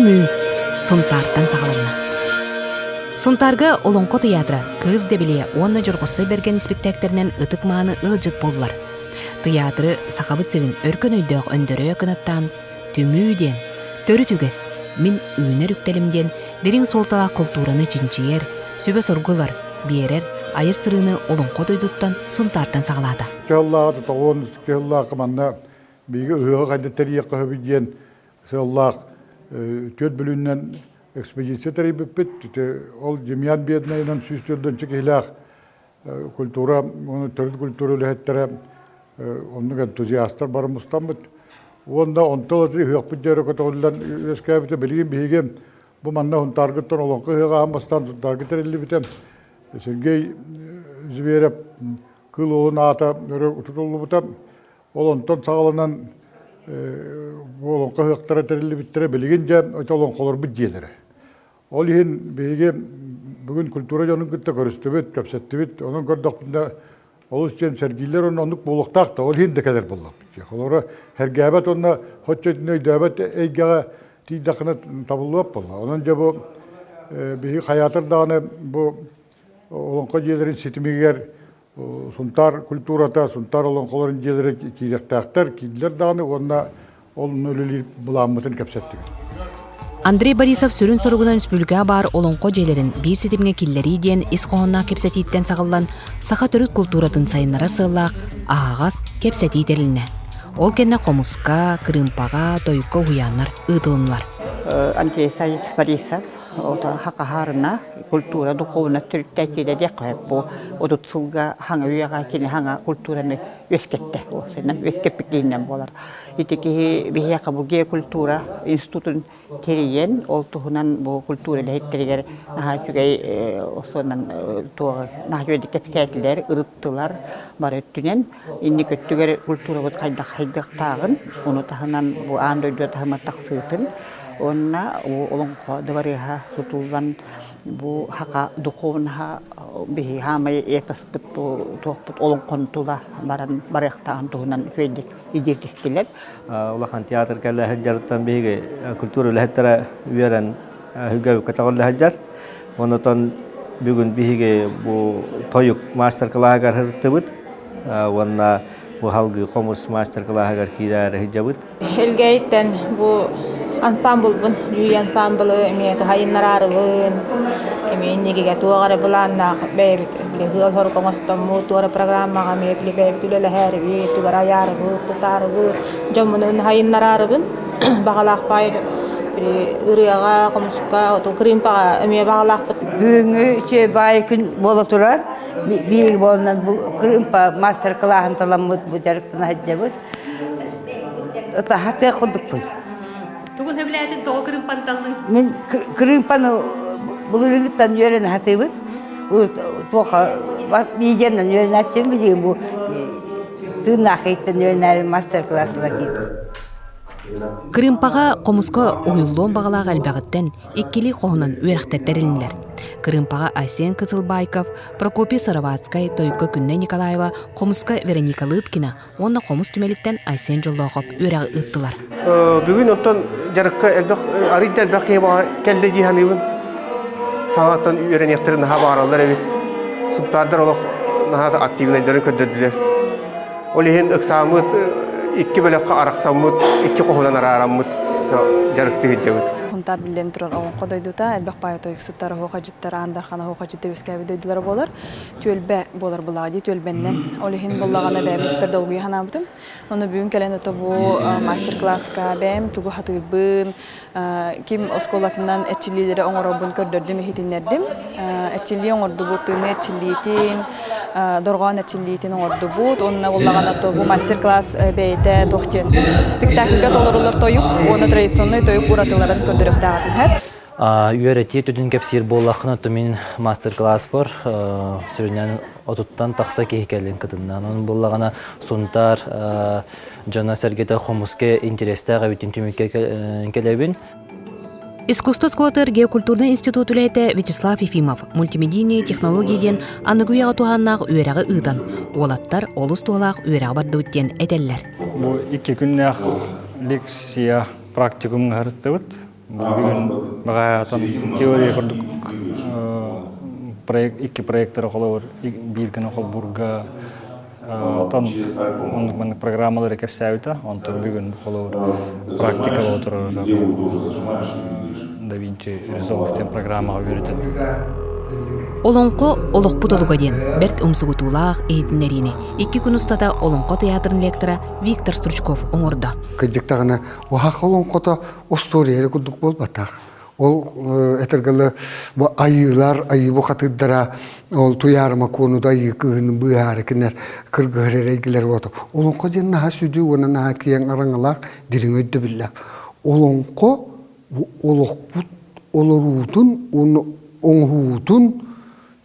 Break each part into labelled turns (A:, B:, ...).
A: түмүү сунтартан сагалына. Сунтарга олонко театра кыз дебиле онна жоргостой берген спектактеринен ытык мааны ылжыт боллар. Театры сахабыт сирин өркөн өйдөк өндөрө кынаттан түмүү ден, төрү түгес, мин үйнер үктелимден дерин солтала культураны жинчиер, сүбө соргулар, биерер, айыр сырыны олонко дойдуттан сунтартан сагалада.
B: Каллааты тоон каллаа каманна биге ыга кайдаттар көбүден сыллак төт бүлүннен экспедиция тарибиппит ол жемьян беднайынан сүстөрдөн чекилак культура оны төрт культура лехеттер оннук энтузиасттар бар мустамбыт онда онтолаты хыякпыт жері котолдан эскабите билген биге бу манна хунтаргыттан олонко хыга амастан хунтаргыттар элли битем Сергей Зверев кыл олун ата утутулубута олонтон сагалынан олонко хыяктара терилли биттере билген же олонколор бит жээлери ол иһин биге бүгүн культура жонун кытта көрүстүбүт көпсеттибит онун көрдөкүндө олус жен сергейлер онук булуктакта ол иһин декелер боллак олора хергебет онна хоччотнөй дөбөт эйгага тийдакына табылып болла онун же бу биги хаятыр даганы бу олонко жээлерин ситимигер сунтар культурата сунтар олонколорун жээлери кийректактар кийдилер даганы онна ол нөлүлү буламытын көпсеттиги.
A: Андрей Борисов сүрүн соругунан үспүлгө бар олонко жээлерин бир ситимге киллери ден исхоонна кепсетииттен сагаллан саха төрүт культуратын сайыннара сыылаак аагас кепсетиителине. Ол кенне комуска, кырымпага, тойукка уяннар ытылынлар.
C: Андрей Борисов ота хакахарына культура духовна түрттәкиде декәп бу одутсулга хаңа уяга кини хаңа культураны өскетте о сенен өскепикинен болар. Итеки бияка бу ге культура институтун териен ол тухунан бу культура лехтергер наха чугай осонан то наха дикепсәтләр ырыттылар бар өттүнен инни көттүгер культура бу кайда хайдыктагын уну тахынан бу андойдо тахма таксытын онна олонко дебариха сутулган бу хака духовна бихи хамай эпаспыт бу топут олонконтула баран барыктаган тугунан федик идертиктилер.
D: Улахан театр калла хаджартан биге культура лехтера верен хүгө катагол хаджар. Онотон бүгүн биге бу тоюк мастер классгар хыртыбыт. Онна бу халгы комус мастер классгар кидар хаджабыт.
E: Хелгейтен бу ансамбл бун юй ансамблы эмиэт хайыннарарыбын эмииннигиге туагара булаанна бэбит хыл хоркоңостомму туара программага мепли бэбит үлэлэхээриби тугара ярыбы тутарыбы жомунун хайыннарарыбын багалаак байыр ырыяга комуска оту кримпага эмие багалаакпыт
F: бүгүнгү че бай күн боло турар биги болунан бу кримпа мастер классын таламмыт бу жарыктан хаджабыт ота хатэ кудукпуй.
A: Тугун хөбләтин тол кырымпанталның.
F: Мен кырымпаны булырыгыттан жөрен хатыбыт. Бу тоха биденнен жөрен ачым бидеген бу тынахыттан жөрен мастер класслар кит.
A: Кырымпага комуска уюллон багалаак албагыттан иккили кохунан үерахтеттерилинлер. Кырымпага Асен Кызылбайков, Прокопий Сараватскай, Тойко Күнне Николаева, комуска Вероника Лыткина, онна комус түмелиттен Асен Жоллоғып үрәғы ыттылар.
G: Бүгін оттан жарыққа арыйды әлбәқ кәлді жиғанығын саңаттан үйренектерін наға бағаралар әбет. Сұнтардар олық наға активнайдарын көддірділер. Ол еген ұқсамыд, ikki bölekka araqsamut, ikki qohulan araramut jarıktı gecevut.
E: Huntar bilen turan oğun qodoyduta, elbaq bayat oyuksutları hoqa jittara, andarxana hoqa jitte beskabi doyduları bolar. Tölbe bolar buladı, tölbenden. Olihin bullağana bəyəm isper dolguyu hanamdım. Onu bugün kelen ota bu master klasska bəyəm, tugu hatıbın, kim oskolatından etçilileri oğurabın kördürdüm, ehitinlerdim. Etçiliği oğurdu butunu, etçiliğitin, dorğan etçiliğitin oğurdu but. Onunla bullağana bu master klass bəyte doxten. Spektaklga dolarlar toyup, onu tradisyonlu toyup uratıların kördürük dağıtım hep.
H: Үйрәте түтін кәпсер болақына төмен мастер-класс бар. Сүрінен отуттан тақса кейкелін кітіннен. Оның болағына сұнтар, жана сәргеті қомыске интерестәға бітін түмекке келебін.
A: Искусство сквотер геокультурный институт үләйті Вячеслав Ефимов мультимедийный технологияден анығуяға туғаннағы үйерағы ұйдан. Олаттар олыс туғалақ үйерағы барды өттен әтелілер.
I: Бұл 2 күннәқ лекция практикум ғарытты бұд. Бүгін бағаятын теория құрдық iki проекттер қолауыр, бір күні қол бұрға оның программалары кәпсәуіті, онтын бүгін қолауыр практика отырыр. Да Винчи Resolve программаға үйретеді.
A: Олонко олоқпут олуға ден, бәрт ұмсығытулақ ейтінеріне. 2 күн ұстада Олонко театрын лектора Виктор Стручков оңырды.
J: Кәдіктағына, оғақ Олонқота осториялы күдік бол батақ. Ол әтіргілі айылар, айыбы қатыддара, ол туярыма конуда айы күгінің бұйары кінер кіргірер әйгілер оты. Олонко ден наға сүді, оны наға кейін араңылақ дирің өйді білләк. Олонко олоқпут олырудың, оңғудың,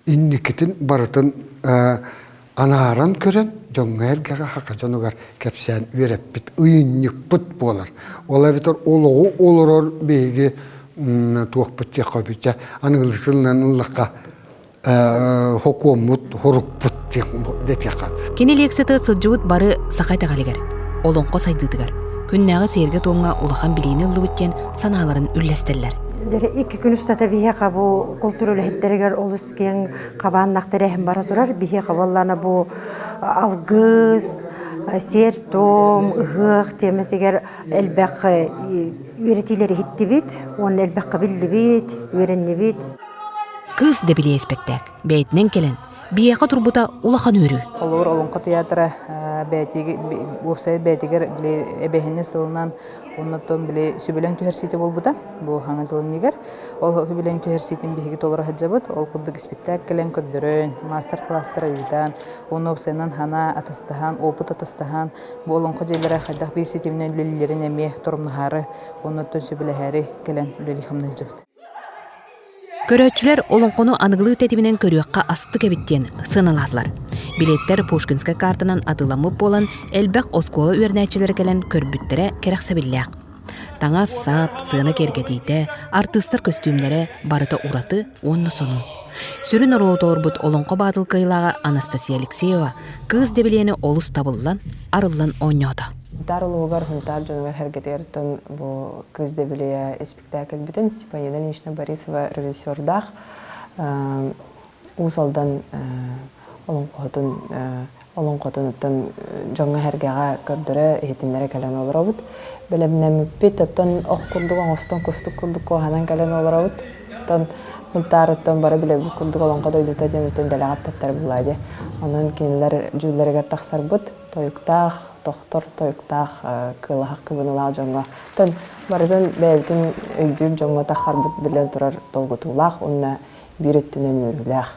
J: инникетін барытын анаран көрен, жоңға әргеға хақы жануғар кәпсән вереп біт, ұйынник бұт болар. Ола бітір олығы олырор бейге туақ бұт яқа бітчә, анығылысылынан ұлыққа хокуамут, хорук бұт деп яқа.
A: Кені лексеті сылжуыт бары сақайта қалегер, Олонко сайдыдығар. Күннәғы серге тоңға улахан білейіні ұлы бүттен саналарын үлләстерлер.
K: 2 күн ұстата бейе қабу культуралы хеттерегер олыс кен қабан нақтырәхін бара тұрар. Бейе қабалланы бұл алғыз, сер, том, ұғық теметегер әлбәқ үйретилері хетті бет, оның әлбәққа білді бет, үйренні бет.
A: Кыз дебіле еспектәк, бәйтінен келен, бейеқа тұрбыта улахан өрі.
E: Олар Олонко театры бәйтігер әбәхіне сылынан оннаттан біле сөбелен түйерсейті бол бұда, бұл хаңа жылын негер. Ол сөбелен түйерсейтін бейгі толыра хаджабыд, ол күддік спектаклен көддірін, мастер-кластары үйдан, оны опсайынан хана атастахан, опыт атастахан, бұл Олонко жайлары қайдақ бір сетімінен үлелерін әме тұрымнығары, оннаттан сөбелі әрі келен үлелі қамны хаджабыд.
A: Көрөтчүлер Олонкону анығылы тәтімінен көріуаққа асты кәбіттен сыналадылар. Билеттер Пушкинска картынан атыламып болан әлбәқ осколы өрнәчілер кәлін көрбүттері керақсабілләқ. Таңа сап, сыны кергетейді, артыстар костюмлері барыты ураты онны сону. Сүрін оролтор бұд Олонко батыл кыйлаға Анастасия Алексеева кыз дебелені олыс табылдан, арылдан ойнады.
L: Дарылуғар хүнтар жонығар әргетертін бұл күзде біле спектакль бүтін Степанина Ильинична Борисова режиссердақ ұсалдан олонқотын ұттын жоңға әргеға көрдірі етінлері кәлен олыр обыд. Білімнен мүппет ұттын оқ күрдік оңыстан күстік күрдік қоғанан кәлен олыр обыд. Хүнтар ұттын бары біле бұл күрдік олонқода үйдіта ден ұттын дәліғат тәттер бұлайды. Оның кейінлер жүлдерігер тақсар бұд, тойықтақ, тоқтор тойықтақ кылахақ кыбынылақ жоңға. Тон барытын бәлтін өйдіп жоңға тақар бұд білен тұрар толғытулақ, онына бір өттінен өріләқ.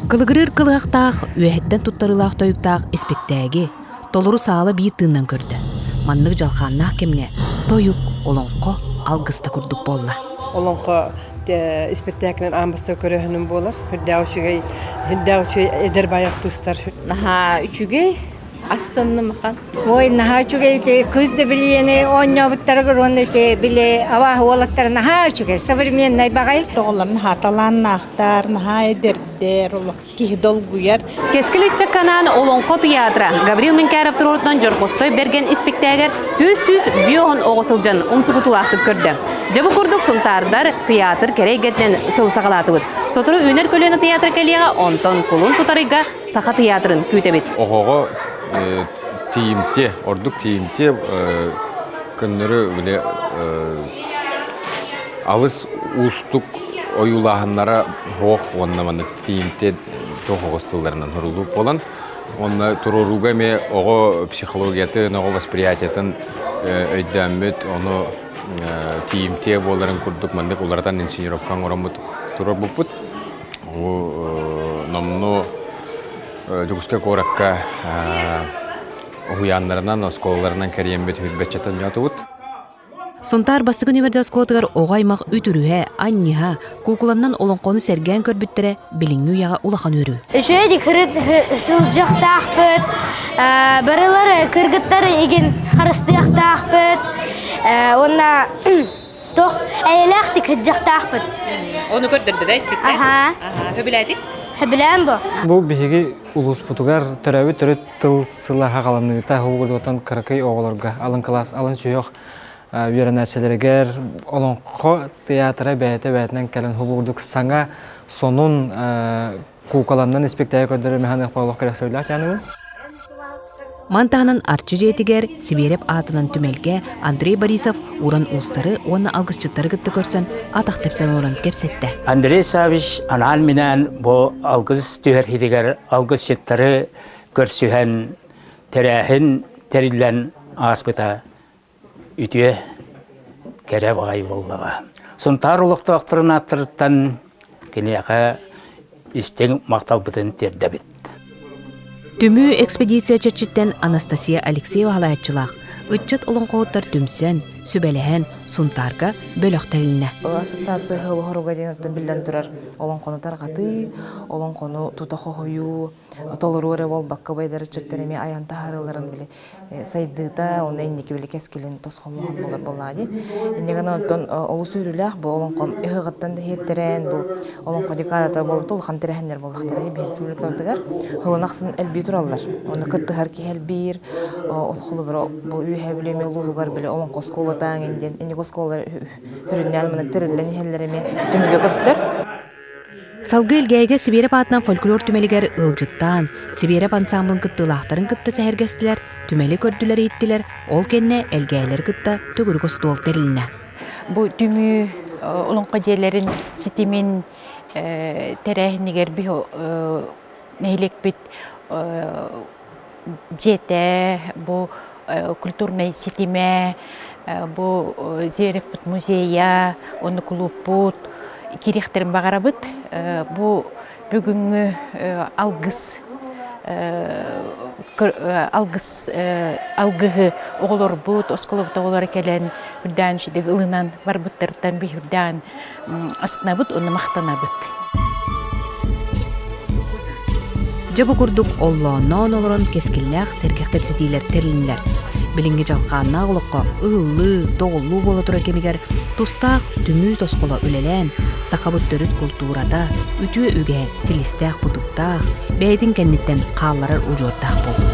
A: Кылыгырыр кылыақтақ, үйәттен тұттарылақ тойықтақ эспектәге толыру салы бір тыңнан көрді. Маннық жалқаннақ кемне тойық Олонко алғыста күрдік болла.
M: Олонко спектаклен амбастар көріхінің болар. Хүрдәу әдер баяқтыстар.
N: Наха үчүгей астанны мақан.
K: Ой, наха үчүгей күзді білейені оңя бұттарығыр оны біле авағы олаттар наха үчүгей современный бағай.
O: Тоғыларын хаталаннақтар, наха әдердер, кейдол бұяр.
A: Кескілік чаканан Олонко театра Гаврил Менкәров тұрортынан жұрқостой берген спектагер 400 биоғын оғысылжан ұмсығытулақтып көрді. Жабы күрдік сұнтардар театр керейгеттен сылсағалаты бұд. Сотыры өнер көлені театр кәлеға онтон құлын тұтарыға сақа театрын күйтебет.
P: Оғығы тиімте, ордық тиімте күннері біле алыс ұстық ойулағынлара оқ оннаманы тиімте тоқығыстылдарынанұрылып болан. Онна тұруруға ме оғы психологиятын, оғы восприятиятын өйдәмет, оны тиімте боларын күрдік мандық олардан инсинировкан орамыт тұрар бұппыт. Намны жүгіске қораққа ұғыянларынан, осколаларынан кәриембет хүлбетчетін жаты бұд.
A: Сонтар бастығын өмірді осколатығар оғаймақ үтіріғе, анниға, кукуланнан Олонконы сәрген көрбіттірі біліңі ұяға улақан өрі.
Q: Үшөйді күріт сылжақтақ бұд, барылары кіргіттары еген қарыстияқтақ бұд, онна тоқ әйеләқті күджақтақ бұд.
A: Оны көрдірді да, спектакль? Хөбіләдік?
Q: Хөбілән бұ.
I: Бұл бейге ұлыс бұтығар түрәуі түрі тыл сылаға қаланығы та ғуғырды отан қырықай оғыларға алын класс, алын сүйеқ үйренәчелергер олонқо театра бәйті кәлін хубурдук саңа сонун кукаланнан спектакль көдөрө механик павлов керек сөйләк яны.
A: Мантанын арчы жетигер Сибиреп атынан түмелге Андрей Борисов уран устары оны алгысчыттары гытты көрсөн атак тепсен уран кепсетті.
R: Андрей Савич анан менен бу алгыс түһәр хидигер алгысчыттары көрсүһән терәһин териллән аспыта үтүе кере багай болдыга. Сунтар улукты актырын аттырыттан кенеяка истең мактал бытын тердебит.
A: Түмүү экспедиция чечиттен Анастасия Алексеева халаятчылах, ытчыт олонқоуттар түмсен, сүбелehen сунтарга бөлөктөрүнө.
L: Ассоциация хылыгыруга денеттен билден турар олонкону таргаты, олонкону тутахою, толоруре болбакка байдар четтереме аянта харыларын биле сайдыта, оны эннеки биле кескелин тосхоллогон болар боллади. Эннегана оттон олус үрүлах бу олонкон ыгыттан да хеттерен бу олонкон декадата болду, улхан терехендер болдуктар, берсимликтер хылынаксын элби тураллар. Оны кыттыгар ки элбир, холубро бу үйе билеме улугар биле олонкон скола таңенден эниго скола хүрүннән мына тереллен хеллереме төмөгө көстөр.
A: Салгы элгәйгә Сибиреп атынан фольклор түмелигер ылжыттан, Сибиреп ансамблын кыттылахтарын кытты сәһәргәстеләр, түмели көрдүләр иттиләр, ол кенне элгәйләр кытта түгүргө стол терилне.
C: Бу түмү олонко жерлерин ситимин терәһинигер би нәйлек бит жете бу культурный ситиме бу Зереппут музея, оны клубпут, кирехтерин багарабыт, бу бүгүнгү алгыс алгыгы оголор бут, осколобута оголор келен үрдән шидеги ылынан барбыттардан би үрдән астынабыт, оны мактанабыт. Жабы курдук оллоонон олорон кескиллях сергех тепсетилер терилинлер. Билинге жалқанна олыққа ыллы, тоғыллы бола тұра кемегер тұстақ түмі тосқола үлелен, сақабыт төріт культурада, үтіе үге, силистәқ бұтықтақ, бәйдің кәннеттен қалларар ұжортақ болды.